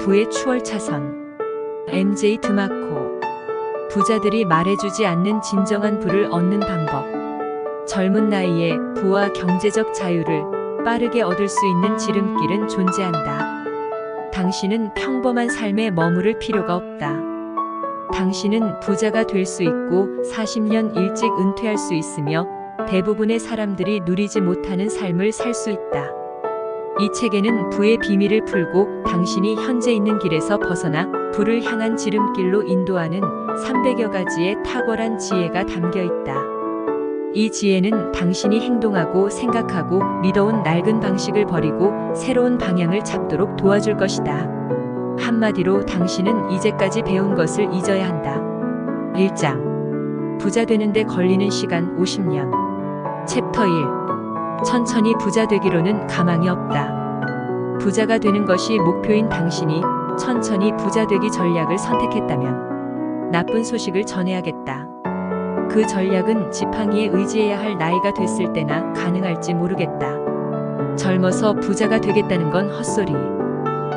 부의 추월차선. MJ 드마코. 부자들이 말해주지 않는 진정한 부를 얻는 방법. 젊은 나이에 부와 경제적 자유를 빠르게 얻을 수 있는 지름길은 존재한다. 당신은 평범한 삶에 머무를 필요가 없다. 당신은 부자가 될 수 있고 40년 일찍 은퇴할 수 있으며 대부분의 사람들이 누리지 못하는 삶을 살 수 있다. 이 책에는 부의 비밀을 풀고 당신이 현재 있는 길에서 벗어나 부를 향한 지름길로 인도하는 300여 가지의 탁월한 지혜가 담겨 있다. 이 지혜는 당신이 행동하고 생각하고 믿어온 낡은 방식을 버리고 새로운 방향을 잡도록 도와줄 것이다. 한마디로 당신은 이제까지 배운 것을 잊어야 한다. 1장. 부자 되는데 걸리는 시간 50년. 챕터 1. 천천히 부자 되기로는 가망이 없다. 부자가 되는 것이 목표인 당신이 천천히 부자 되기 전략을 선택했다면 나쁜 소식을 전해야겠다. 그 전략은 지팡이에 의지해야 할 나이가 됐을 때나 가능할지 모르겠다. 젊어서 부자가 되겠다는 건 헛소리.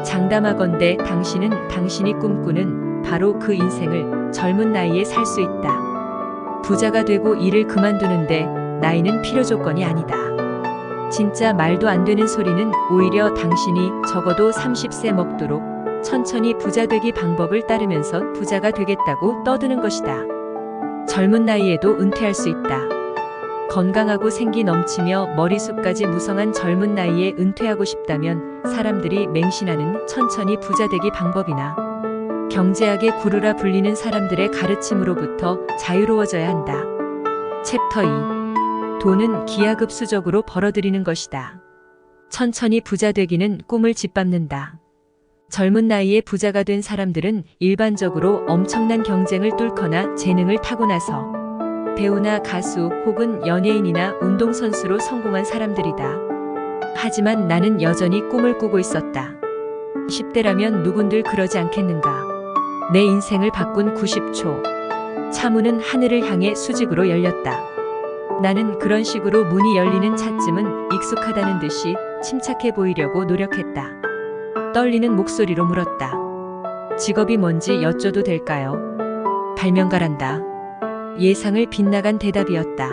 장담하건대 당신은 당신이 꿈꾸는 바로 그 인생을 젊은 나이에 살 수 있다. 부자가 되고 일을 그만두는데 나이는 필요 조건이 아니다. 진짜 말도 안 되는 소리는 오히려 당신이 적어도 30세 먹도록 천천히 부자 되기 방법을 따르면서 부자가 되겠다고 떠드는 것이다. 젊은 나이에도 은퇴할 수 있다. 건강하고 생기 넘치며 머리숱까지 무성한 젊은 나이에 은퇴하고 싶다면 사람들이 맹신하는 천천히 부자 되기 방법이나 경제학의 구루라 불리는 사람들의 가르침으로부터 자유로워져야 한다. 챕터 2. 돈은 기하급수적으로 벌어들이는 것이다. 천천히 부자 되기는 꿈을 짓밟는다. 젊은 나이에 부자가 된 사람들은 일반적으로 엄청난 경쟁을 뚫거나 재능을 타고나서 배우나 가수 혹은 연예인이나 운동선수로 성공한 사람들이다. 하지만 나는 여전히 꿈을 꾸고 있었다. 10대라면 누군들 그러지 않겠는가. 내 인생을 바꾼 90초. 차문은 하늘을 향해 수직으로 열렸다. 나는 그런 식으로 문이 열리는 차츰은 익숙하다는 듯이 침착해 보이려고 노력했다. 떨리는 목소리로 물었다. 직업이 뭔지 여쭤도 될까요? 발명가란다. 예상을 빗나간 대답이었다.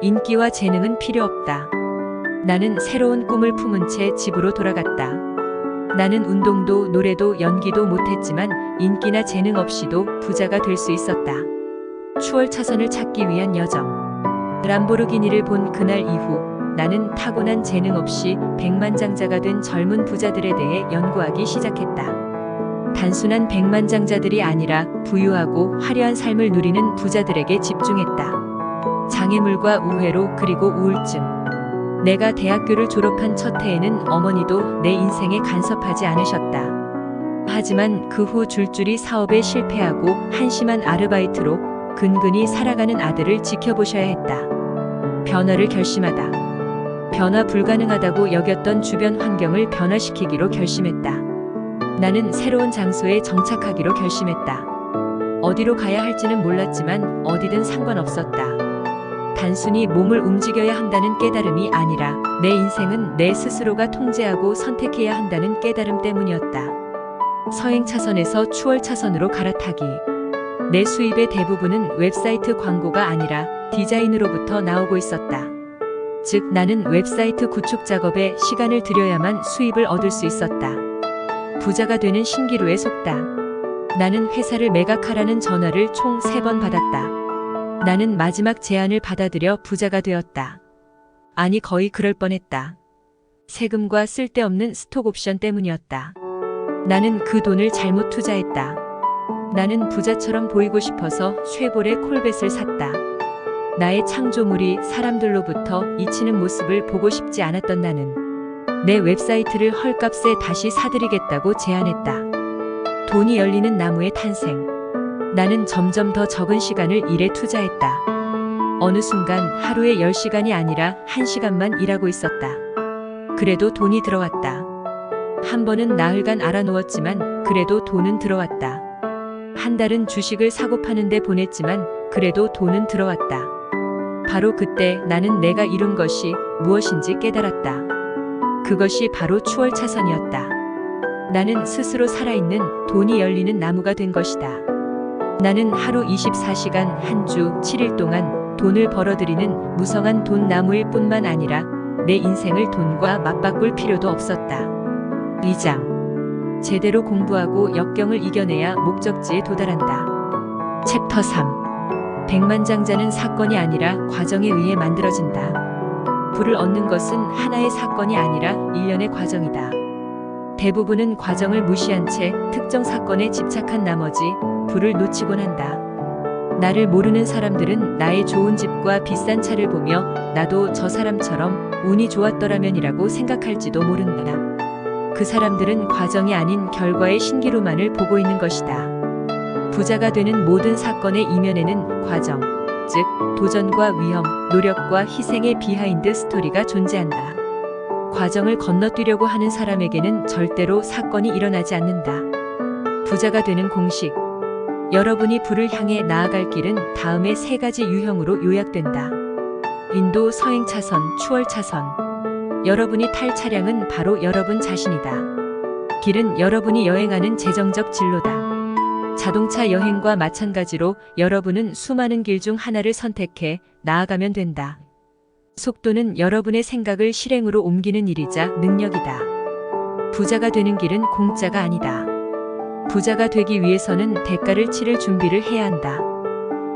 인기와 재능은 필요 없다. 나는 새로운 꿈을 품은 채 집으로 돌아갔다. 나는 운동도 노래도 연기도 못했지만 인기나 재능 없이도 부자가 될 수 있었다. 추월차선을 찾기 위한 여정. 람보르기니를 본 그날 이후 나는 타고난 재능 없이 백만장자가 된 젊은 부자들에 대해 연구하기 시작했다. 단순한 백만장자들이 아니라 부유하고 화려한 삶을 누리는 부자들에게 집중했다. 장애물과 우회로 그리고 우울증. 내가 대학교를 졸업한 첫 해에는 어머니도 내 인생에 간섭하지 않으셨다. 하지만 그 후 줄줄이 사업에 실패하고 한심한 아르바이트로 근근히 살아가는 아들을 지켜보셔야 했다. 변화를 결심하다. 변화 불가능하다고 여겼던 주변 환경을 변화시키기로 결심했다. 나는 새로운 장소에 정착하기로 결심했다. 어디로 가야 할지는 몰랐지만 어디든 상관없었다. 단순히 몸을 움직여야 한다는 깨달음이 아니라 내 인생은 내 스스로가 통제하고 선택해야 한다는 깨달음 때문이었다. 서행차선에서 추월차선으로 갈아타기. 내 수입의 대부분은 웹사이트 광고가 아니라 디자인으로부터 나오고 있었다. 즉 나는 웹사이트 구축 작업에 시간을 들여야만 수입을 얻을 수 있었다. 부자가 되는 신기루에 속다. 나는 회사를 매각하라는 전화를 총 3번 받았다. 나는 마지막 제안을 받아들여 부자가 되었다. 아니 거의 그럴 뻔했다. 세금과 쓸데없는 스톡 옵션 때문이었다. 나는 그 돈을 잘못 투자했다. 나는 부자처럼 보이고 싶어서 쉐보레 콜벳을 샀다. 나의 창조물이 사람들로부터 잊히는 모습을 보고 싶지 않았던 나는 내 웹사이트를 헐값에 다시 사들이겠다고 제안했다. 돈이 열리는 나무의 탄생. 나는 점점 더 적은 시간을 일에 투자했다. 어느 순간 하루에 10시간이 아니라 1시간만 일하고 있었다. 그래도 돈이 들어왔다. 한 번은 나흘간 알아놓았지만 그래도 돈은 들어왔다. 한 달은 주식을 사고 파는데 보냈지만 그래도 돈은 들어왔다. 바로 그때 나는 내가 이룬 것이 무엇인지 깨달았다. 그것이 바로 추월차선이었다. 나는 스스로 살아있는 돈이 열리는 나무가 된 것이다. 나는 하루 24시간 한 주 7일 동안 돈을 벌어들이는 무성한 돈 나무일 뿐만 아니라 내 인생을 돈과 맞바꿀 필요도 없었다. 2장. 제대로 공부하고 역경을 이겨내야 목적지에 도달한다. 챕터 3. 백만장자는 사건이 아니라 과정에 의해 만들어진다. 부를 얻는 것은 하나의 사건이 아니라 일련의 과정이다. 대부분은 과정을 무시한 채 특정 사건에 집착한 나머지 부를 놓치곤 한다. 나를 모르는 사람들은 나의 좋은 집과 비싼 차를 보며 나도 저 사람처럼 운이 좋았더라면이라고 생각할지도 모른다. 그 사람들은 과정이 아닌 결과의 신기루만을 보고 있는 것이다. 부자가 되는 모든 사건의 이면에는 과정, 즉 도전과 위험, 노력과 희생의 비하인드 스토리가 존재한다. 과정을 건너뛰려고 하는 사람에게는 절대로 사건이 일어나지 않는다. 부자가 되는 공식. 여러분이 부를 향해 나아갈 길은 다음의 3가지 유형으로 요약된다. 인도 서행 차선, 추월 차선. 여러분이 탈 차량은 바로 여러분 자신이다. 길은 여러분이 여행하는 재정적 진로다. 자동차 여행과 마찬가지로 여러분은 수많은 길 중 하나를 선택해 나아가면 된다. 속도는 여러분의 생각을 실행으로 옮기는 일이자 능력이다. 부자가 되는 길은 공짜가 아니다. 부자가 되기 위해서는 대가를 치를 준비를 해야 한다.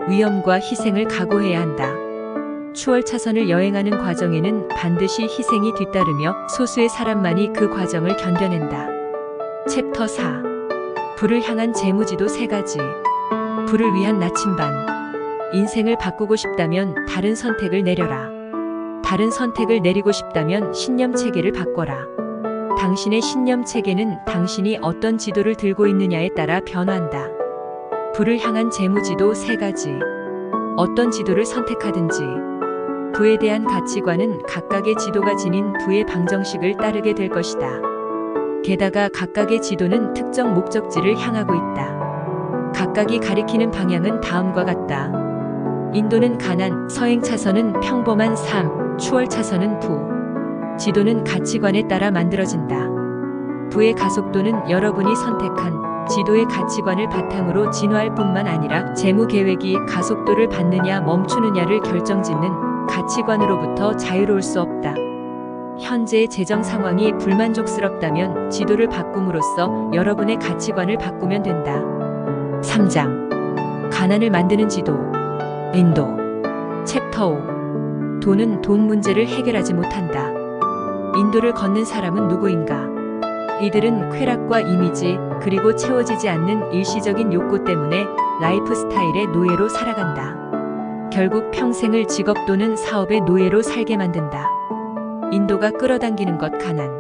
위험과 희생을 각오해야 한다. 추월 차선을 여행하는 과정에는 반드시 희생이 뒤따르며 소수의 사람만이 그 과정을 견뎌낸다. 챕터 4. 부를 향한 재무지도 3가지. 부를 위한 나침반. 인생을 바꾸고 싶다면 다른 선택을 내려라. 다른 선택을 내리고 싶다면 신념 체계를 바꿔라. 당신의 신념 체계는 당신이 어떤 지도를 들고 있느냐에 따라 변화한다. 부를 향한 재무지도 3가지. 어떤 지도를 선택하든지 부에 대한 가치관은 각각의 지도가 지닌 부의 방정식을 따르게 될 것이다. 게다가 각각의 지도는 특정 목적지를 향하고 있다. 각각이 가리키는 방향은 다음과 같다. 인도는 가난, 서행 차선은 평범한 삶, 추월 차선은 부. 지도는 가치관에 따라 만들어진다. 부의 가속도는 여러분이 선택한 지도의 가치관을 바탕으로 진화할 뿐만 아니라 재무 계획이 가속도를 받느냐 멈추느냐를 결정짓는 가치관으로부터 자유로울 수 없다. 현재의 재정 상황이 불만족스럽다면 지도를 바꿈으로써 여러분의 가치관을 바꾸면 된다. 3장. 가난을 만드는 지도. 인도. 챕터 5. 돈은 돈 문제를 해결하지 못한다. 인도를 걷는 사람은 누구인가? 이들은 쾌락과 이미지, 그리고 채워지지 않는 일시적인 욕구 때문에 라이프 스타일의 노예로 살아간다. 결국 평생을 직업 또는 사업의 노예로 살게 만든다. 인도가 끌어당기는 것 가난.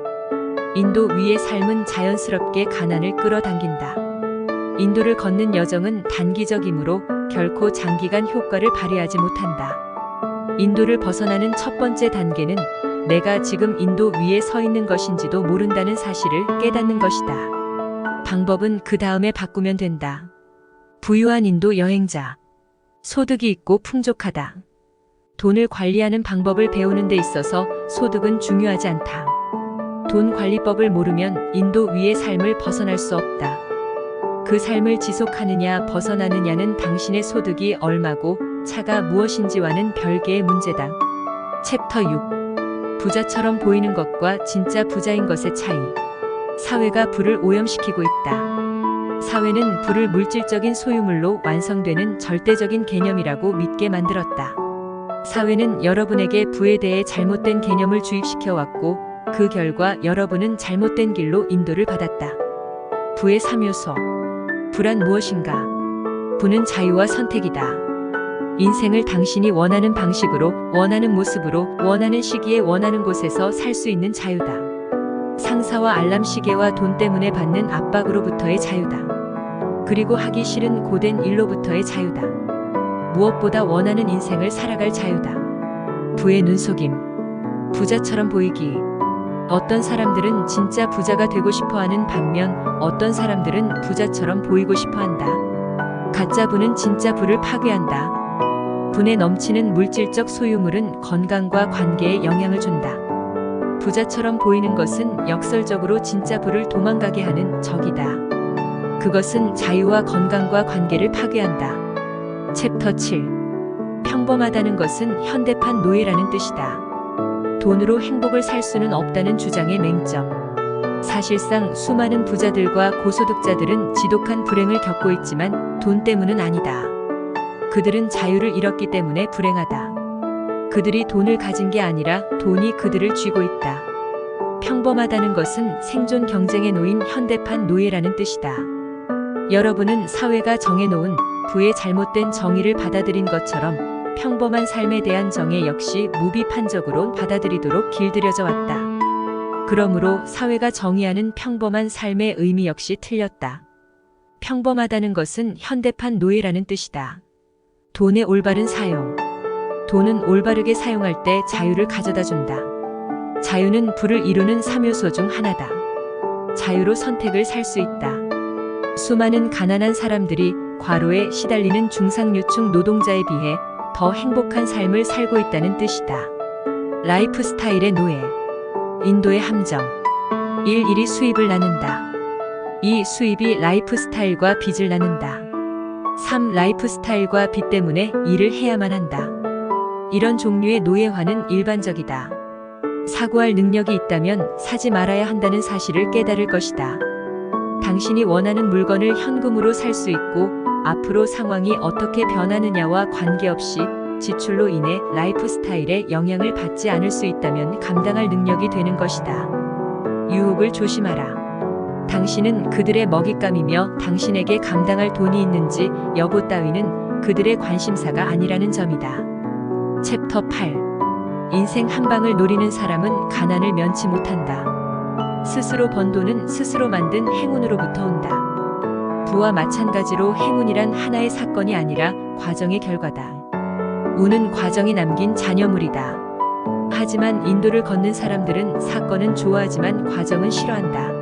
인도 위의 삶은 자연스럽게 가난을 끌어당긴다. 인도를 걷는 여정은 단기적이므로 결코 장기간 효과를 발휘하지 못한다. 인도를 벗어나는 첫 번째 단계는 내가 지금 인도 위에 서 있는 것인지도 모른다는 사실을 깨닫는 것이다. 방법은 그 다음에 바꾸면 된다. 부유한 인도 여행자. 소득이 있고 풍족하다. 돈을 관리하는 방법을 배우는 데 있어서 소득은 중요하지 않다. 돈 관리법을 모르면 인도 위의 삶을 벗어날 수 없다. 그 삶을 지속하느냐 벗어나느냐는 당신의 소득이 얼마고 차가 무엇인지와는 별개의 문제다. 챕터 6. 부자처럼 보이는 것과 진짜 부자인 것의 차이. 사회가 부를 오염시키고 있다. 사회는 부를 물질적인 소유물로 완성되는 절대적인 개념이라고 믿게 만들었다. 사회는 여러분에게 부에 대해 잘못된 개념을 주입시켜 왔고 그 결과 여러분은 잘못된 길로 인도를 받았다. 부의 3요소. 부란 무엇인가? 부는 자유와 선택이다. 인생을 당신이 원하는 방식으로, 원하는 모습으로, 원하는 시기에 원하는 곳에서 살 수 있는 자유다. 상사와 알람 시계와 돈 때문에 받는 압박으로부터의 자유다. 그리고 하기 싫은 고된 일로부터의 자유다. 무엇보다 원하는 인생을 살아갈 자유다. 부의 눈속임. 부자처럼 보이기. 어떤 사람들은 진짜 부자가 되고 싶어하는 반면 어떤 사람들은 부자처럼 보이고 싶어한다. 가짜 부는 진짜 부를 파괴한다. 분에 넘치는 물질적 소유물은 건강과 관계에 영향을 준다. 부자처럼 보이는 것은 역설적으로 진짜 부를 도망가게 하는 적이다. 그것은 자유와 건강과 관계를 파괴한다. 챕터 7. 평범하다는 것은 현대판 노예라는 뜻이다. 돈으로 행복을 살 수는 없다는 주장의 맹점. 사실상 수많은 부자들과 고소득자들은 지독한 불행을 겪고 있지만 돈 때문은 아니다. 그들은 자유를 잃었기 때문에 불행하다. 그들이 돈을 가진 게 아니라 돈이 그들을 쥐고 있다. 평범하다는 것은 생존 경쟁에 놓인 현대판 노예라는 뜻이다. 여러분은 사회가 정해놓은 부의 잘못된 정의를 받아들인 것처럼 평범한 삶에 대한 정의 역시 무비판적으로 받아들이도록 길들여져 왔다. 그러므로 사회가 정의하는 평범한 삶의 의미 역시 틀렸다. 평범하다는 것은 현대판 노예라는 뜻이다. 돈의 올바른 사용. 돈은 올바르게 사용할 때 자유를 가져다 준다. 자유는 부를 이루는 3요소 중 하나다. 자유로 선택을 살 수 있다. 수많은 가난한 사람들이 과로에 시달리는 중상류층 노동자에 비해 더 행복한 삶을 살고 있다는 뜻이다. 라이프 스타일의 노예. 인도의 함정. 1. 일이 수입을 나눈다. 2. 수입이 라이프 스타일과 빚을 나눈다. 3. 라이프 스타일과 빚 때문에 일을 해야만 한다. 이런 종류의 노예화는 일반적이다. 사고할 능력이 있다면 사지 말아야 한다는 사실을 깨달을 것이다. 당신이 원하는 물건을 현금으로 살 수 있고 앞으로 상황이 어떻게 변하느냐와 관계없이 지출로 인해 라이프 스타일에 영향을 받지 않을 수 있다면 감당할 능력이 되는 것이다. 유혹을 조심하라. 당신은 그들의 먹잇감이며 당신에게 감당할 돈이 있는지 여부 따위는 그들의 관심사가 아니라는 점이다. 챕터 8. 인생 한 방을 노리는 사람은 가난을 면치 못한다. 스스로 번 돈은 스스로 만든 행운으로부터 온다. 부와 마찬가지로 행운이란 하나의 사건이 아니라 과정의 결과다. 운은 과정이 남긴 잔여물이다. 하지만 인도를 걷는 사람들은 사건은 좋아하지만 과정은 싫어한다.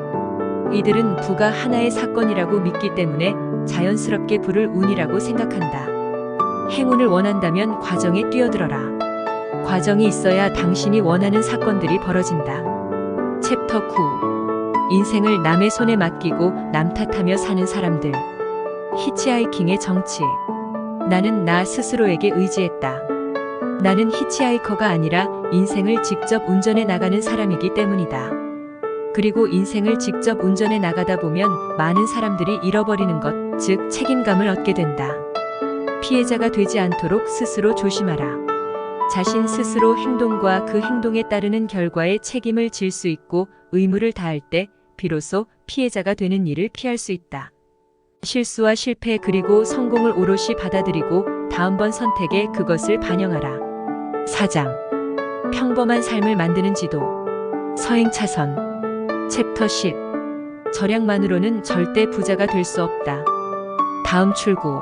이들은 부가 하나의 사건이라고 믿기 때문에 자연스럽게 부를 운이라고 생각한다. 행운을 원한다면 과정에 뛰어들어라. 과정이 있어야 당신이 원하는 사건들이 벌어진다. 챕터 9. 인생을 남의 손에 맡기고 남 탓하며 사는 사람들. 히치하이킹의 정치. 나는 나 스스로에게 의지했다. 나는 히치하이커가 아니라 인생을 직접 운전해 나가는 사람이기 때문이다. 그리고 인생을 직접 운전해 나가다 보면 많은 사람들이 잃어버리는 것, 즉 책임감을 얻게 된다. 피해자가 되지 않도록 스스로 조심하라. 자신 스스로 행동과 그 행동에 따르는 결과에 책임을 질 수 있고 의무를 다할 때 비로소 피해자가 되는 일을 피할 수 있다. 실수와 실패 그리고 성공을 오롯이 받아들이고 다음번 선택에 그것을 반영하라. 4장. 평범한 삶을 만드는 지도. 서행차선. 챕터 10. 절약만으로는 절대 부자가 될 수 없다. 다음 출구.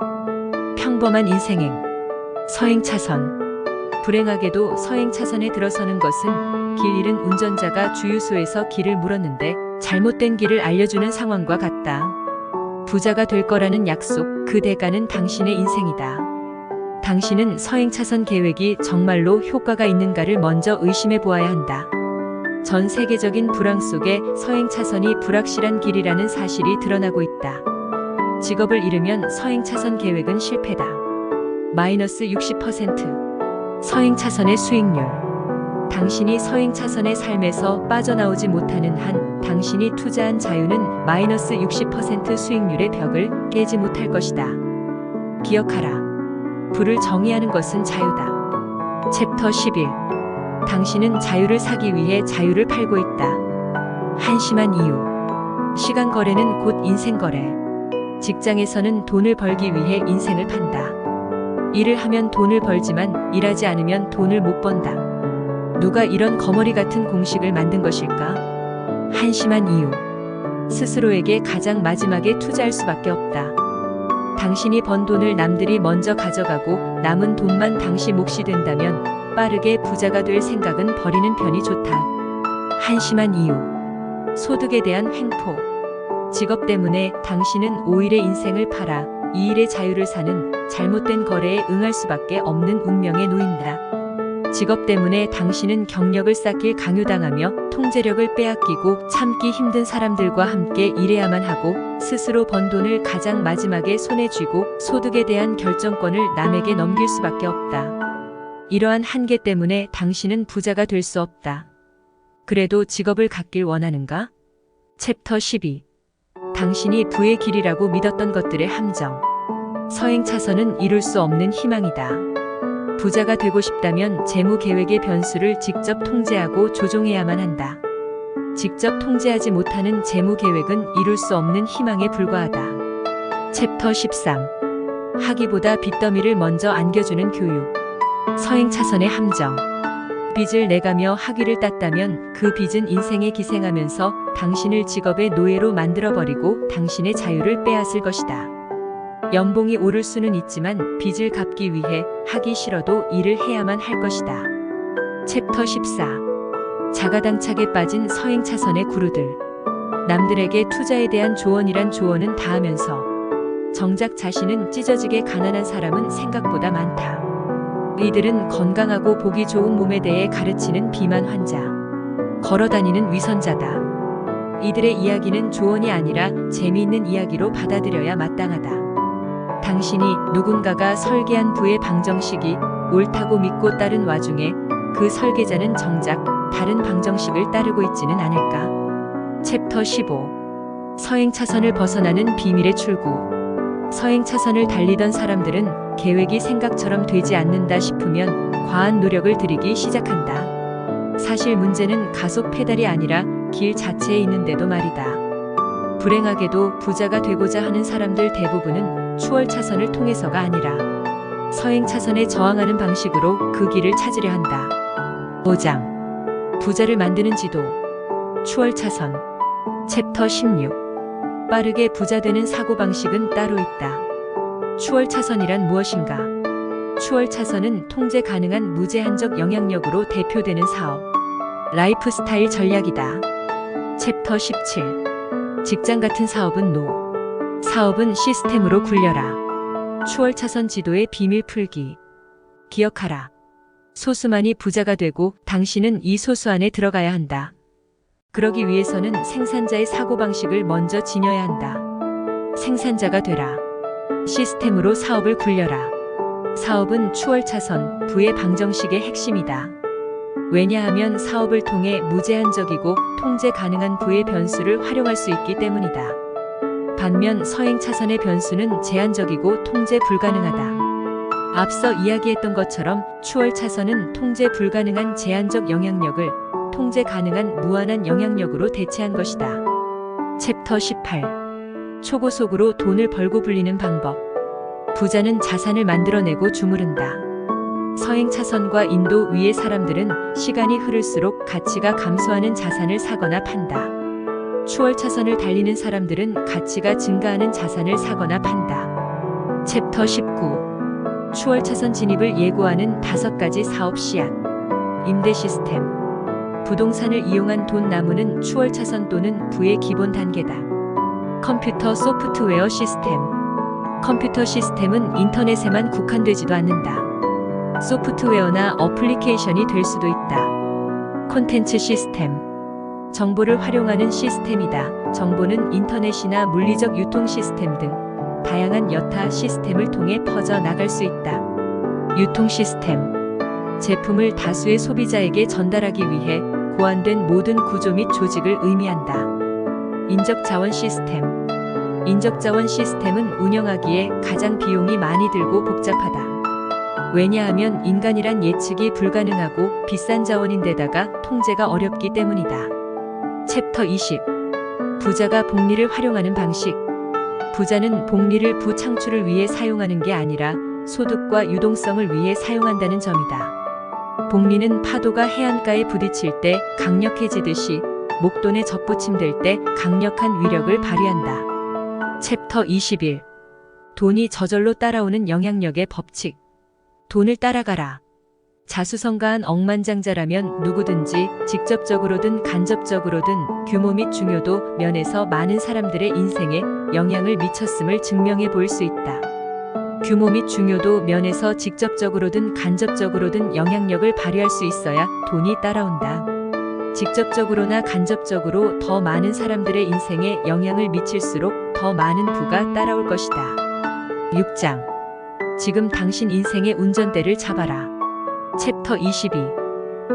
평범한 인생행. 서행차선. 불행하게도 서행차선에 들어서는 것은 길 잃은 운전자가 주유소에서 길을 물었는데 잘못된 길을 알려주는 상황과 같다. 부자가 될 거라는 약속, 그 대가는 당신의 인생이다. 당신은 서행차선 계획이 정말로 효과가 있는가를 먼저 의심해 보아야 한다. 전 세계적인 불황 속에 서행차선이 불확실한 길이라는 사실이 드러나고 있다. 직업을 잃으면 서행차선 계획은 실패다. 마이너스 60%. 서행차선의 수익률. 당신이 서행차선의 삶에서 빠져나오지 못하는 한 당신이 투자한 자유는 마이너스 60% 수익률의 벽을 깨지 못할 것이다. 기억하라. 부를 정의하는 것은 자유다. 챕터 11. 당신은 자유를 사기 위해 자유를 팔고 있다. 한심한 이유. 시간 거래는 곧 인생 거래. 직장에서는 돈을 벌기 위해 인생을 판다. 일을 하면 돈을 벌지만 일하지 않으면 돈을 못 번다. 누가 이런 거머리 같은 공식을 만든 것일까? 한심한 이유. 스스로에게 가장 마지막에 투자할 수밖에 없다. 당신이 번 돈을 남들이 먼저 가져가고 남은 돈만 당신 몫이 된다면 빠르게 부자가 될 생각은 버리는 편이 좋다. 한심한 이유. 소득에 대한 횡포. 직업 때문에 당신은 5일의 인생을 팔아 2일의 자유를 사는 잘못된 거래에 응할 수밖에 없는 운명에 놓인다. 직업 때문에 당신은 경력을 쌓길 강요당하며 통제력을 빼앗기고 참기 힘든 사람들과 함께 일해야만 하고 스스로 번 돈을 가장 마지막에 손에 쥐고 소득에 대한 결정권을 남에게 넘길 수밖에 없다. 이러한 한계 때문에 당신은 부자가 될 수 없다. 그래도 직업을 갖길 원하는가? 챕터 12. 당신이 부의 길이라고 믿었던 것들의 함정. 서행차선은 이룰 수 없는 희망이다. 부자가 되고 싶다면 재무 계획의 변수를 직접 통제하고 조종해야만 한다. 직접 통제하지 못하는 재무 계획은 이룰 수 없는 희망에 불과하다. 챕터 13. 학위보다 빚더미를 먼저 안겨주는 교육. 서행차선의 함정. 빚을 내가며 학위를 땄다면 그 빚은 인생에 기생하면서 당신을 직업의 노예로 만들어버리고 당신의 자유를 빼앗을 것이다. 연봉이 오를 수는 있지만 빚을 갚기 위해 하기 싫어도 일을 해야만 할 것이다. 챕터 14. 자가당착에 빠진 서행차선의 구루들. 남들에게 투자에 대한 조언이란 조언은 다 하면서 정작 자신은 찢어지게 가난한 사람은 생각보다 많다. 이들은 건강하고 보기 좋은 몸에 대해 가르치는 비만 환자, 걸어다니는 위선자다. 이들의 이야기는 조언이 아니라 재미있는 이야기로 받아들여야 마땅하다. 당신이 누군가가 설계한 부의 방정식이 옳다고 믿고 따른 와중에 그 설계자는 정작 다른 방정식을 따르고 있지는 않을까? 챕터 15. 서행차선을 벗어나는 비밀의 출구. 서행차선을 달리던 사람들은 계획이 생각처럼 되지 않는다 싶으면 과한 노력을 들이기 시작한다. 사실 문제는 가속 페달이 아니라 길 자체에 있는데도 말이다. 불행하게도 부자가 되고자 하는 사람들 대부분은 추월차선을 통해서가 아니라 서행차선에 저항하는 방식으로 그 길을 찾으려 한다. 5장. 부자를 만드는 지도. 추월차선. 챕터 16. 빠르게 부자 되는 사고방식은 따로 있다. 추월차선이란 무엇인가? 추월차선은 통제 가능한 무제한적 영향력으로 대표되는 사업, 라이프스타일 전략이다. 챕터 17. 직장 같은 사업은 노. 사업은 시스템으로 굴려라. 추월차선 지도의 비밀 풀기. 기억하라. 소수만이 부자가 되고 당신은 이 소수 안에 들어가야 한다. 그러기 위해서는 생산자의 사고방식을 먼저 지녀야 한다. 생산자가 되라. 시스템으로 사업을 굴려라. 사업은 추월차선, 부의 방정식의 핵심이다. 왜냐하면 사업을 통해 무제한적이고 통제 가능한 부의 변수를 활용할 수 있기 때문이다. 반면 서행차선의 변수는 제한적이고 통제 불가능하다. 앞서 이야기했던 것처럼 추월차선은 통제 불가능한 제한적 영향력을 통제 가능한 무한한 영향력으로 대체한 것이다. 챕터 18. 초고속으로 돈을 벌고 불리는 방법. 부자는 자산을 만들어내고 주무른다. 서행차선과 인도 위의 사람들은 시간이 흐를수록 가치가 감소하는 자산을 사거나 판다. 추월차선을 달리는 사람들은 가치가 증가하는 자산을 사거나 판다. 챕터 19. 추월차선 진입을 예고하는 5가지 사업 씨앗. 임대 시스템. 부동산을 이용한 돈 나무는 추월차선 또는 부의 기본 단계다. 컴퓨터 소프트웨어 시스템. 컴퓨터 시스템은 인터넷에만 국한되지도 않는다. 소프트웨어나 어플리케이션이 될 수도 있다. 콘텐츠 시스템. 정보를 활용하는 시스템이다. 정보는 인터넷이나 물리적 유통 시스템 등 다양한 여타 시스템을 통해 퍼져 나갈 수 있다. 유통 시스템. 제품을 다수의 소비자에게 전달하기 위해 고안된 모든 구조 및 조직을 의미한다. 인적자원 시스템. 인적자원 시스템은 운영하기에 가장 비용이 많이 들고 복잡하다. 왜냐하면 인간이란 예측이 불가능하고 비싼 자원인데다가 통제가 어렵기 때문이다. 챕터 20. 부자가 복리를 활용하는 방식. 부자는 복리를 부 창출을 위해 사용하는 게 아니라 소득과 유동성을 위해 사용한다는 점이다. 복리는 파도가 해안가에 부딪힐 때 강력해지듯이 목돈에 접붙임될 때 강력한 위력을 발휘한다. 챕터 21. 돈이 저절로 따라오는 영향력의 법칙. 돈을 따라가라. 자수성가한 억만장자라면 누구든지 직접적으로든 간접적으로든 규모 및 중요도 면에서 많은 사람들의 인생에 영향을 미쳤음을 증명해 볼 수 있다. 규모 및 중요도 면에서 직접적으로든 간접적으로든 영향력을 발휘할 수 있어야 돈이 따라온다. 직접적으로나 간접적으로 더 많은 사람들의 인생에 영향을 미칠수록 더 많은 부가 따라올 것이다. 6장. 지금 당신 인생의 운전대를 잡아라. 챕터 22.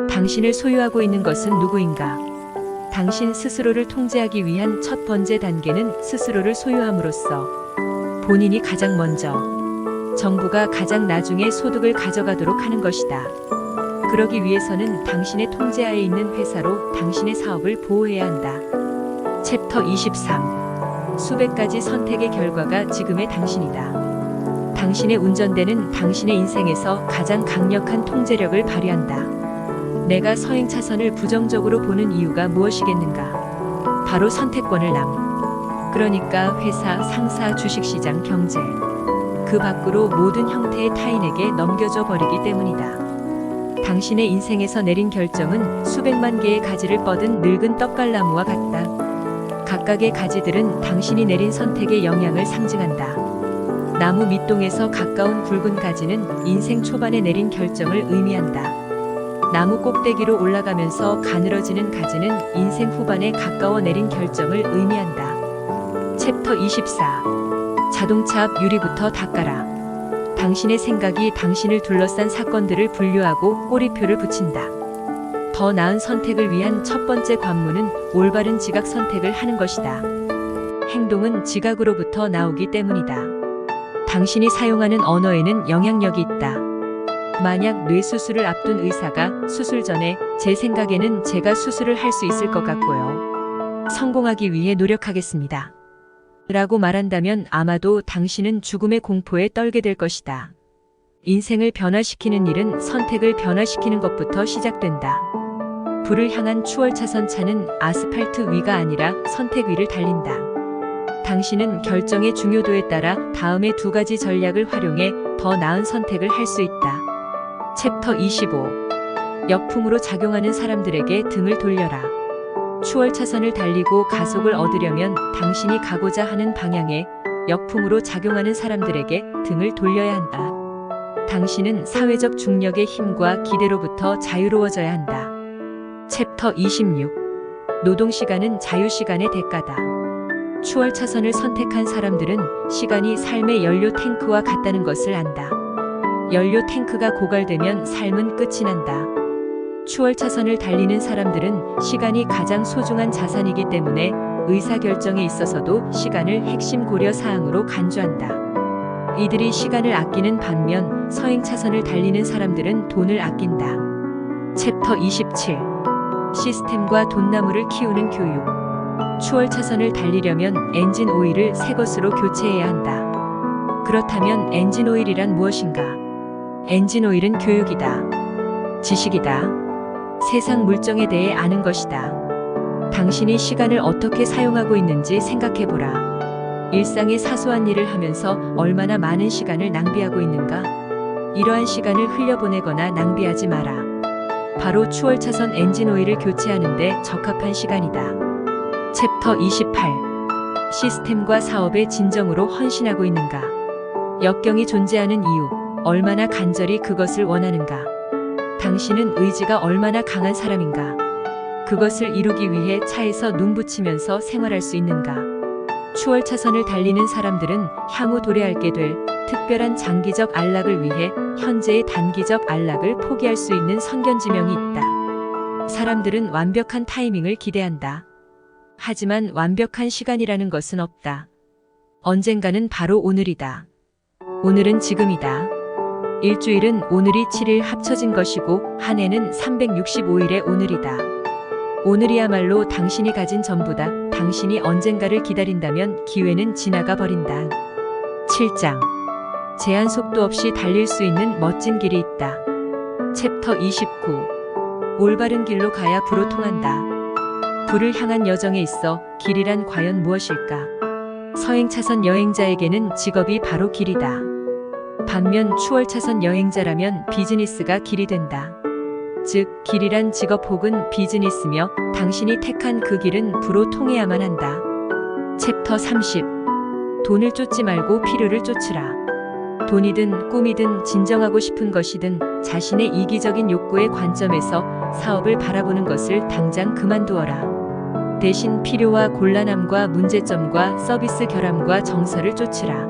당신을 소유하고 있는 것은 누구인가? 당신 스스로를 통제하기 위한 첫 번째 단계는 스스로를 소유함으로써 본인이 가장 먼저, 정부가 가장 나중에 소득을 가져가도록 하는 것이다. 그러기 위해서는 당신의 통제하에 있는 회사로 당신의 사업을 보호해야 한다. 챕터 23. 수백 가지 선택의 결과가 지금의 당신이다. 당신의 운전대는 당신의 인생에서 가장 강력한 통제력을 발휘한다. 내가 서행 차선을 부정적으로 보는 이유가 무엇이겠는가? 바로 선택권을 그러니까 회사, 상사, 주식시장, 경제, 그 밖으로 모든 형태의 타인에게 넘겨져 버리기 때문이다. 당신의 인생에서 내린 결정은 수백만 개의 가지를 뻗은 늙은 떡갈나무와 같다. 각각의 가지들은 당신이 내린 선택의 영향을 상징한다. 나무 밑동에서 가까운 굵은 가지는 인생 초반에 내린 결정을 의미한다. 나무 꼭대기로 올라가면서 가늘어지는 가지는 인생 후반에 가까워 내린 결정을 의미한다. 챕터 24. 자동차 앞 유리부터 닦아라. 당신의 생각이 당신을 둘러싼 사건들을 분류하고 꼬리표를 붙인다. 더 나은 선택을 위한 첫 번째 관문은 올바른 지각 선택을 하는 것이다. 행동은 지각으로부터 나오기 때문이다. 당신이 사용하는 언어에는 영향력이 있다. 만약 뇌수술을 앞둔 의사가 수술 전에 제 생각에는 제가 수술을 할 수 있을 것 같고요. 성공하기 위해 노력하겠습니다. 라고 말한다면 아마도 당신은 죽음의 공포에 떨게 될 것이다. 인생을 변화시키는 일은 선택을 변화시키는 것부터 시작된다. 불을 향한 추월차선 차는 아스팔트 위가 아니라 선택 위를 달린다. 당신은 결정의 중요도에 따라 다음의 두 가지 전략을 활용해 더 나은 선택을 할 수 있다. 챕터 25. 역풍으로 작용하는 사람들에게 등을 돌려라. 추월차선을 달리고 가속을 얻으려면 당신이 가고자 하는 방향에 역풍으로 작용하는 사람들에게 등을 돌려야 한다. 당신은 사회적 중력의 힘과 기대로부터 자유로워져야 한다. 챕터 26. 노동시간은 자유시간의 대가다. 추월차선을 선택한 사람들은 시간이 삶의 연료 탱크와 같다는 것을 안다. 연료 탱크가 고갈되면 삶은 끝이 난다. 추월차선을 달리는 사람들은 시간이 가장 소중한 자산이기 때문에 의사결정에 있어서도 시간을 핵심 고려 사항으로 간주한다. 이들이 시간을 아끼는 반면 서행차선을 달리는 사람들은 돈을 아낀다. 챕터 27. 시스템과 돈나무를 키우는 교육. 추월차선을 달리려면 엔진 오일을 새 것으로 교체해야 한다. 그렇다면 엔진 오일이란 무엇인가? 엔진 오일은 교육이다. 지식이다. 세상 물정에 대해 아는 것이다. 당신이 시간을 어떻게 사용하고 있는지 생각해보라. 일상의 사소한 일을 하면서 얼마나 많은 시간을 낭비하고 있는가? 이러한 시간을 흘려보내거나 낭비하지 마라. 바로 추월차선 엔진 오일을 교체하는데 적합한 시간이다. 챕터 28. 시스템과 사업에 진정으로 헌신하고 있는가? 역경이 존재하는 이유, 얼마나 간절히 그것을 원하는가? 당신은 의지가 얼마나 강한 사람인가? 그것을 이루기 위해 차에서 눈 붙이면서 생활할 수 있는가? 추월차선을 달리는 사람들은 향후 도래하게 될 특별한 장기적 안락을 위해 현재의 단기적 안락을 포기할 수 있는 선견지명이 있다. 사람들은 완벽한 타이밍을 기대한다. 하지만 완벽한 시간이라는 것은 없다. 언젠가는 바로 오늘이다. 오늘은 지금이다. 일주일은 오늘이 7일 합쳐진 것이고 한 해는 365일의 오늘이다. 오늘이야말로 당신이 가진 전부다. 당신이 언젠가를 기다린다면 기회는 지나가 버린다. 7장. 제한 속도 없이 달릴 수 있는 멋진 길이 있다. 챕터 29. 올바른 길로 가야 부로 통한다. 부를 향한 여정에 있어 길이란 과연 무엇일까? 서행차선 여행자에게는 직업이 바로 길이다. 반면 추월차선 여행자라면 비즈니스가 길이 된다. 즉, 길이란 직업 혹은 비즈니스며 당신이 택한 그 길은 부로 통해야만 한다. 챕터 30. 돈을 쫓지 말고 필요를 쫓으라. 돈이든 꿈이든 진정하고 싶은 것이든 자신의 이기적인 욕구의 관점에서 사업을 바라보는 것을 당장 그만두어라. 대신 필요와 곤란함과 문제점과 서비스 결함과 정서를 쫓으라.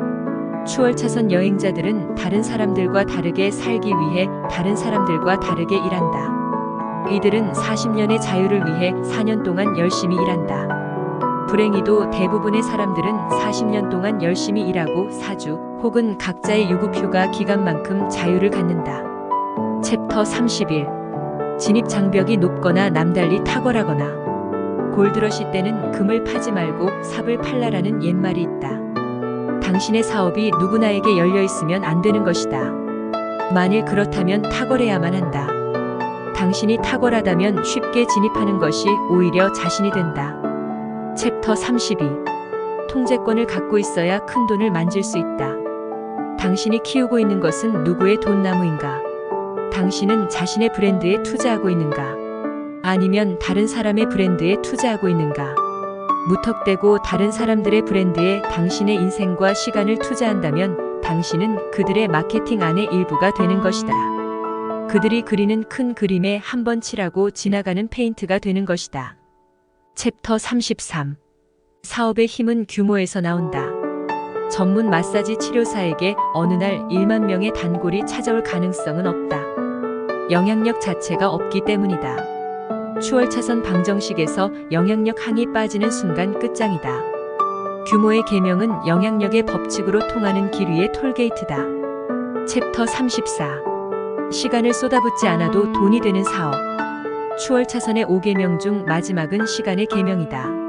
추월차선 여행자들은 다른 사람들과 다르게 살기 위해 다른 사람들과 다르게 일한다. 이들은 40년의 자유를 위해 4년 동안 열심히 일한다. 불행히도 대부분의 사람들은 40년 동안 열심히 일하고 사주 혹은 각자의 유급휴가 기간만큼 자유를 갖는다. 챕터 31. 진입 장벽이 높거나 남달리 탁월하거나. 골드러시 때는 금을 파지 말고 삽을 팔라라는 옛말이 있다. 당신의 사업이 누구나에게 열려 있으면 안 되는 것이다. 만일 그렇다면 탁월해야만 한다. 당신이 탁월하다면 쉽게 진입하는 것이 오히려 자신이 된다. 챕터 32. 통제권을 갖고 있어야 큰 돈을 만질 수 있다. 당신이 키우고 있는 것은 누구의 돈나무인가? 당신은 자신의 브랜드에 투자하고 있는가? 아니면 다른 사람의 브랜드에 투자하고 있는가? 무턱대고 다른 사람들의 브랜드에 당신의 인생과 시간을 투자한다면 당신은 그들의 마케팅 안의 일부가 되는 것이다. 그들이 그리는 큰 그림에 한번 칠하고 지나가는 페인트가 되는 것이다. 챕터 33. 사업의 힘은 규모에서 나온다. 전문 마사지 치료사에게 어느 날 1만 명의 단골이 찾아올 가능성은 없다. 영향력 자체가 없기 때문이다. 추월차선 방정식에서 영향력 항이 빠지는 순간 끝장이다. 규모의 계명은 영향력의 법칙으로 통하는 길 위의 톨게이트다. 챕터 34. 시간을 쏟아붓지 않아도 돈이 되는 사업. 추월차선의 5계명 중 마지막은 시간의 계명이다.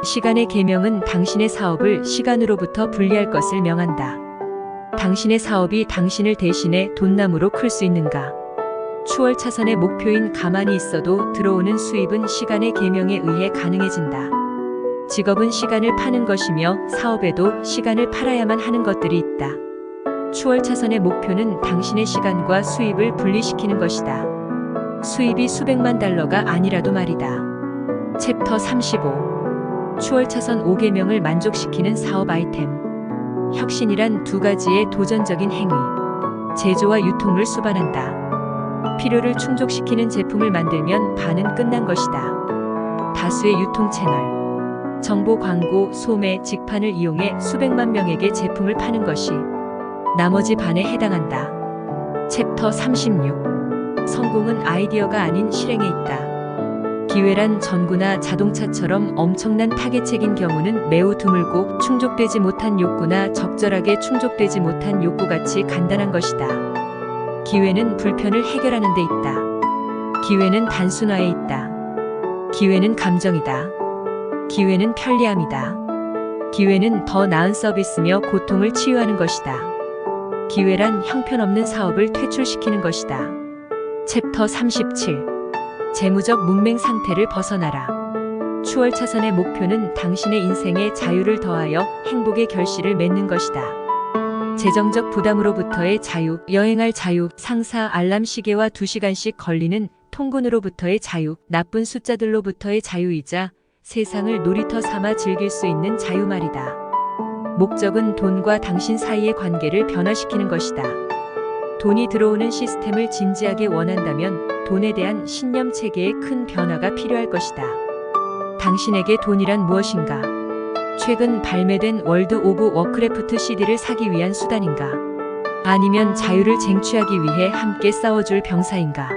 시간의 계명은 당신의 사업을 시간으로부터 분리할 것을 명한다. 당신의 사업이 당신을 대신해 돈나무로 클 수 있는가? 추월차선의 목표인 가만히 있어도 들어오는 수입은 시간의 계명에 의해 가능해진다. 직업은 시간을 파는 것이며 사업에도 시간을 팔아야만 하는 것들이 있다. 추월차선의 목표는 당신의 시간과 수입을 분리시키는 것이다. 수입이 수백만 달러가 아니라도 말이다. 챕터 35. 추월차선 5계명을 만족시키는 사업 아이템. 혁신이란 두 가지의 도전적인 행위. 제조와 유통을 수반한다. 필요를 충족시키는 제품을 만들면 반은 끝난 것이다. 다수의 유통 채널, 정보 광고, 소매, 직판을 이용해 수백만 명에게 제품을 파는 것이 나머지 반에 해당한다. 챕터 36. 성공은 아이디어가 아닌 실행에 있다. 기회란 전구나 자동차처럼 엄청난 타겟책인 경우는 매우 드물고 충족되지 못한 욕구나 적절하게 충족되지 못한 욕구같이 간단한 것이다. 기회는 불편을 해결하는 데 있다. 기회는 단순화에 있다. 기회는 감정이다. 기회는 편리함이다. 기회는 더 나은 서비스며 고통을 치유하는 것이다. 기회란 형편없는 사업을 퇴출시키는 것이다. 챕터 37. 재무적 문맹 상태를 벗어나라. 추월차선의 목표는 당신의 인생에 자유를 더하여 행복의 결실을 맺는 것이다. 재정적 부담으로부터의 자유, 여행할 자유, 상사 알람 시계와 2시간씩 걸리는 통근으로부터의 자유, 나쁜 숫자들로부터의 자유이자 세상을 놀이터 삼아 즐길 수 있는 자유 말이다. 목적은 돈과 당신 사이의 관계를 변화시키는 것이다. 돈이 들어오는 시스템을 진지하게 원한다면 돈에 대한 신념 체계에 큰 변화가 필요할 것이다. 당신에게 돈이란 무엇인가? 최근 발매된 월드 오브 워크래프트 CD를 사기 위한 수단인가? 아니면 자유를 쟁취하기 위해 함께 싸워줄 병사인가?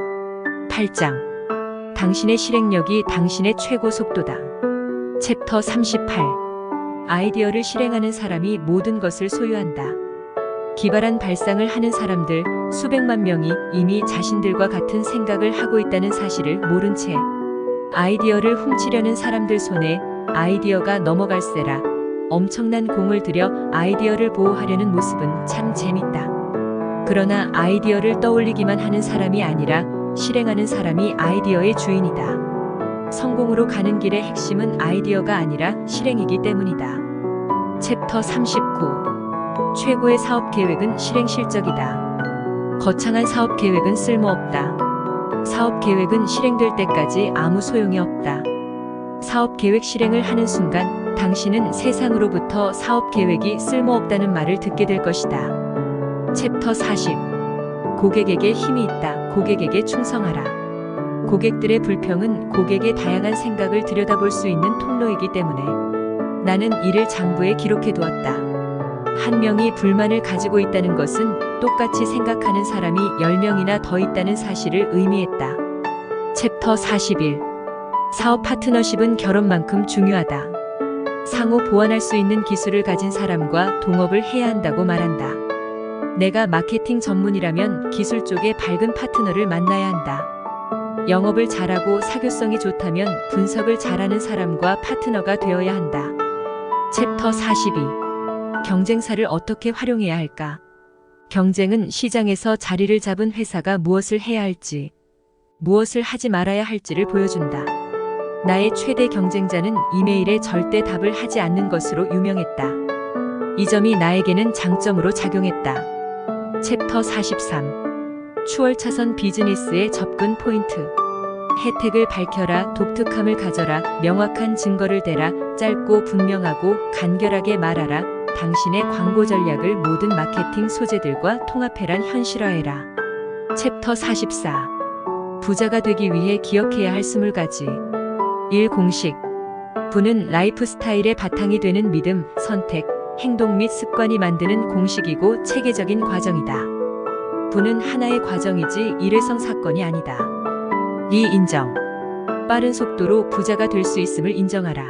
8장. 당신의 실행력이 당신의 최고 속도다. 챕터 38. 아이디어를 실행하는 사람이 모든 것을 소유한다. 기발한 발상을 하는 사람들 수백만 명이 이미 자신들과 같은 생각을 하고 있다는 사실을 모른 채 아이디어를 훔치려는 사람들 손에 아이디어가 넘어갈세라. 엄청난 공을 들여 아이디어를 보호하려는 모습은 참 재밌다. 그러나 아이디어를 떠올리기만 하는 사람이 아니라 실행하는 사람이 아이디어의 주인이다. 성공으로 가는 길의 핵심은 아이디어가 아니라 실행이기 때문이다. 챕터 39. 최고의 사업 계획은 실행 실적이다. 거창한 사업 계획은 쓸모없다. 사업 계획은 실행될 때까지 아무 소용이 없다. 사업 계획 실행을 하는 순간 당신은 세상으로부터 사업 계획이 쓸모없다는 말을 듣게 될 것이다. 챕터 40. 고객에게 힘이 있다. 고객에게 충성하라. 고객들의 불평은 고객의 다양한 생각을 들여다볼 수 있는 통로이기 때문에 나는 이를 장부에 기록해 두었다. 한 명이 불만을 가지고 있다는 것은 똑같이 생각하는 사람이 10명이나 더 있다는 사실을 의미했다. 챕터 41. 사업 파트너십은 결혼만큼 중요하다. 상호 보완할 수 있는 기술을 가진 사람과 동업을 해야 한다고 말한다. 내가 마케팅 전문이라면 기술 쪽에 밝은 파트너를 만나야 한다. 영업을 잘하고 사교성이 좋다면 분석을 잘하는 사람과 파트너가 되어야 한다. 챕터 42. 경쟁사를 어떻게 활용해야 할까? 경쟁은 시장에서 자리를 잡은 회사가 무엇을 해야 할지, 무엇을 하지 말아야 할지를 보여준다. 나의 최대 경쟁자는 이메일에 절대 답을 하지 않는 것으로 유명했다. 이 점이 나에게는 장점으로 작용했다. 챕터 43. 추월차선 비즈니스의 접근 포인트. 혜택을 밝혀라. 독특함을 가져라. 명확한 증거를 대라. 짧고 분명하고 간결하게 말하라. 당신의 광고 전략을 모든 마케팅 소재들과 통합해란 현실화해라. 챕터 44. 부자가 되기 위해 기억해야 할 20가지. 1. 공식. 부는 라이프 스타일의 바탕이 되는 믿음, 선택, 행동 및 습관이 만드는 공식이고 체계적인 과정이다. 부는 하나의 과정이지 일회성 사건이 아니다. 2. 인정. 빠른 속도로 부자가 될 수 있음을 인정하라.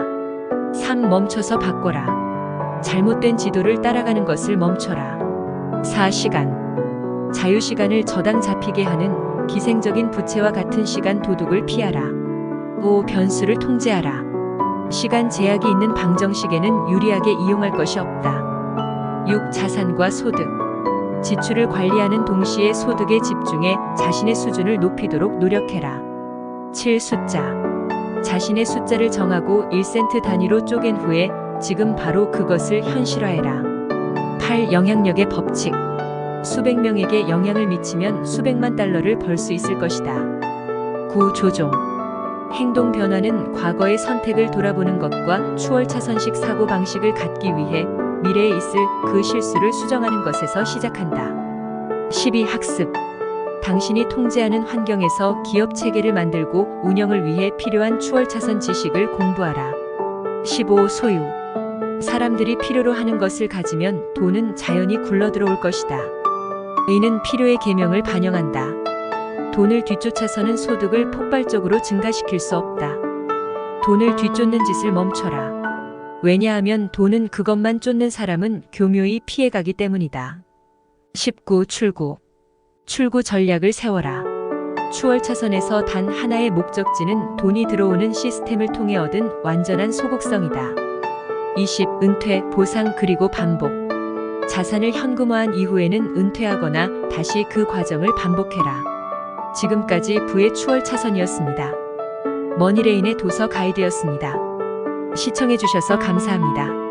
3. 멈춰서 바꿔라. 잘못된 지도를 따라가는 것을 멈춰라. 4. 시간. 자유시간을 저당 잡히게 하는 기생적인 부채와 같은 시간 도둑을 피하라. 5. 변수를 통제하라. 시간 제약이 있는 방정식에는 유리하게 이용할 것이 없다. 6. 자산과 소득. 지출을 관리하는 동시에 소득에 집중해 자신의 수준을 높이도록 노력해라. 7. 숫자. 자신의 숫자를 정하고 1센트 단위로 쪼갠 후에 지금 바로 그것을 현실화해라. 8. 영향력의 법칙. 수백 명에게 영향을 미치면 수백만 달러를 벌 수 있을 것이다. 9. 조종. 행동 변화는 과거의 선택을 돌아보는 것과 추월차선식 사고방식을 갖기 위해 미래에 있을 그 실수를 수정하는 것에서 시작한다. 12. 학습. 당신이 통제하는 환경에서 기업 체계를 만들고 운영을 위해 필요한 추월차선 지식을 공부하라. 15. 소유. 사람들이 필요로 하는 것을 가지면 돈은 자연히 굴러들어올 것이다. 의는 필요의 계명을 반영한다. 돈을 뒤쫓아서는 소득을 폭발적으로 증가시킬 수 없다. 돈을 뒤쫓는 짓을 멈춰라. 왜냐하면 돈은 그것만 쫓는 사람은 교묘히 피해가기 때문이다. 19. 출구. 출구 전략을 세워라. 추월차선에서 단 하나의 목적지는 돈이 들어오는 시스템을 통해 얻은 완전한 소극성이다. 20. 은퇴, 보상 그리고 반복. 자산을 현금화한 이후에는 은퇴하거나 다시 그 과정을 반복해라. 지금까지 부의 추월차선이었습니다. 머니레인의 도서 가이드였습니다. 시청해주셔서 감사합니다.